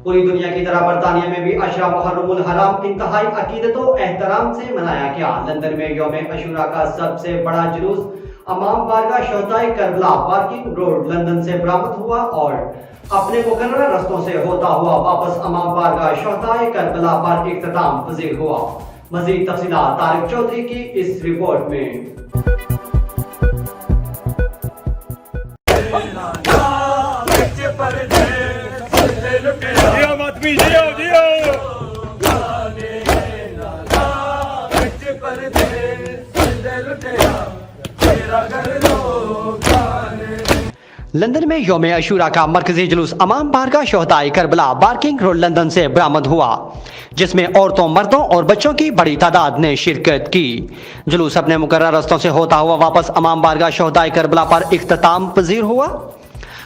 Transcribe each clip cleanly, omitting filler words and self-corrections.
पूरी दुनिया की तरह बरतानिया में भी अशरा मुहर्रमुल हराम इंतहाई अकीदत और एहतराम से मनाया गया। लंदन में यौम अशूरा का सबसे बड़ा जुलूस अमाम बारगाह शोहदाए करबला पार्किंग रोड लंदन से बरामद हुआ और अपने मुकर्रर रस्तों से होता हुआ वापस अमाम बारगाह शोहदाए करबला पर इख्तिताम पजीर हुआ। मजीद तफसीलात तारिक चौधरी की इस रिपोर्ट में। लंदन में यौम अशूरा का मरकजी जुलूस अमाम बारगाह शोहदाए करबला पार्किंग रोड लंदन से बरामद हुआ, जिसमें औरतों, मर्दों और बच्चों की बड़ी तादाद ने शिरकत की। जुलूस अपने मुकर्रर रस्तों से होता हुआ वापस अमाम बारगाह शोहदाए करबला पर इख्तिताम पजीर हुआ।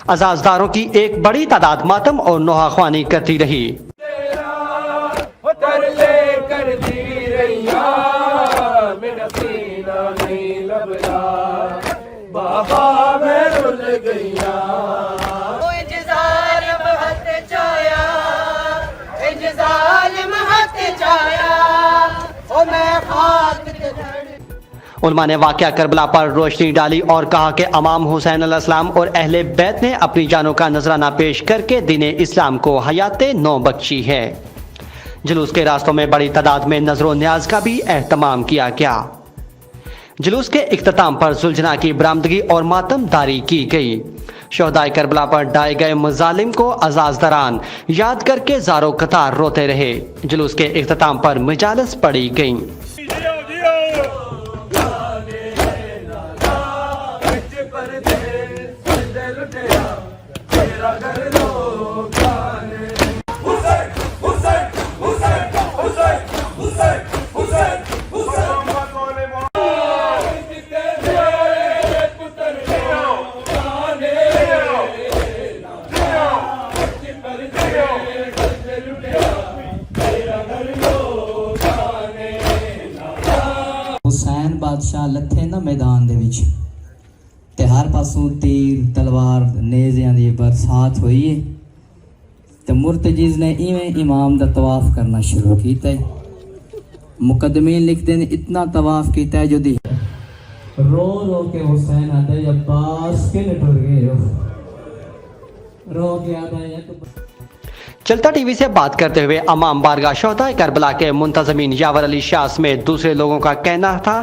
अज़ाज़दारों की एक बड़ी तादाद मातम और नोहाख्वानी करती रही। उलमा ने वाक़या करबला पर रोशनी डाली और कहा कि इमाम हुसैन अलैहिस्सलाम और अहले बैत ने अपनी जानों का नजराना पेश करके दीन इस्लाम को हयाते नौ बख्शी है। जुलूस के रास्तों में बड़ी तादाद में नजर न्याज का भी एहतमाम किया गया। जुलूस के इख्तिताम पर सुलझना की बरामदगी और मातमदारी की गई। शोहदाए करबला पर ढाए गए मजालिम को अज़ाज़दारान याद करके ज़ारो कतार रोते रहे। जुलूस के इख्तिताम पर मजालिस पढ़ी गईं। हुसैन बादशाह लथे ना मैदान दे विच ते हर पासों तीर तलवार नेज़ियां दी बरसात हुई है ते मुर्तजिज़ ने इवें इमाम दा तवाफ करना शुरू कीता है। मुकदमीन लिखते हैं इतना तवाफ कीता है जो दी रो रो के हुसैन आते अब्बास के टुर गए रो के आता है। चलता टीवी से बात करते हुए अमाम बारगाह शोहदाए करबला के मुंतज़मीन यावर अली शाह समेत दूसरे लोगों का कहना था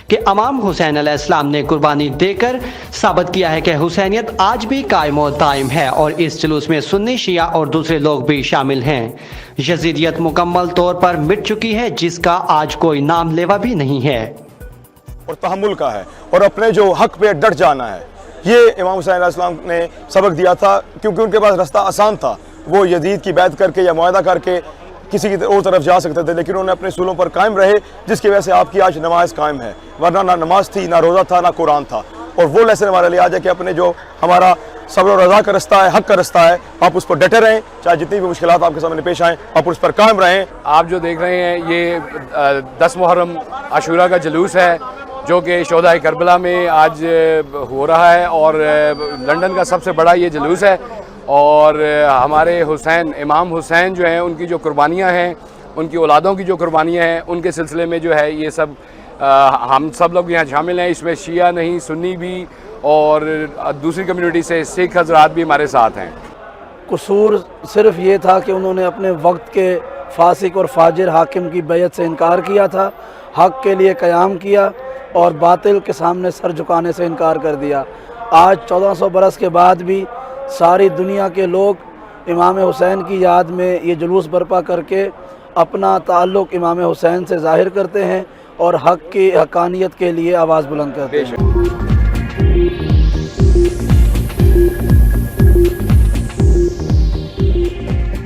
कि इमाम हुसैन अलैहिस्सलाम ने कुर्बानी देकर साबित किया है कि हुसैनियत आज भी कायम और दायम है और इस जुलूस में सुन्नी, शिया और दूसरे लोग भी शामिल हैं। यजीदियत मुकम्मल तौर पर मिट चुकी है, जिसका आज कोई नाम लेवा भी नहीं है और तहम्मुल का है और अपने जो हक पे डट जाना है। ये इमाम हुसैन अलैहिस्सलाम ने सबक दिया था, क्योंकि उनके पास रास्ता आसान था। वो यजीद की बैत करके या मुआहदा करके किसी की और तरफ जा सकते थे, लेकिन उन्होंने अपने सूलों पर कायम रहे, जिसकी वजह से आपकी आज नमाज कायम है। वरना ना नमाज थी, ना रोज़ा था, ना कुरान था। और वो लेसन हमारे लिए आज है कि अपने जो हमारा सब्र और रज़ा का रास्ता है, हक का रास्ता है, आप उस पर डटे रहें, चाहे जितनी भी मुश्किलात आपके सामने पेश आएँ, आप उस पर कायम रहें। आप जो देख रहे हैं ये 10 मुहर्रम आशूरा का जुलूस है जो कि शोहदाए करबला में आज हो रहा है और लंदन का सबसे बड़ा ये जुलूस है। और हमारे हुसैन, इमाम हुसैन जो हैं, उनकी जो कुर्बानियाँ हैं, उनकी औलादों की जो कुर्बानियाँ हैं, उनके सिलसिले में जो है ये सब हम सब लोग यहाँ शामिल हैं। इसमें शिया नहीं, सुन्नी भी और दूसरी कम्युनिटी से सिख हजरात भी हमारे साथ हैं। कसूर सिर्फ ये था कि उन्होंने अपने वक्त के फासिक और फाजिर हाकिम की बैत से इनकार किया था, हक़ के लिए क़याम किया और बातिल के सामने सर झुकाने से इनकार कर दिया। आज 1400 बरस के बाद भी सारी दुनिया के लोग इमाम हुसैन की याद में ये जुलूस बर्पा करके अपना ताल्लुक़ इमाम हुसैन से ज़ाहिर करते हैं और हक़ की हक़ानियत के लिए आवाज़ बुलंद करते हैं।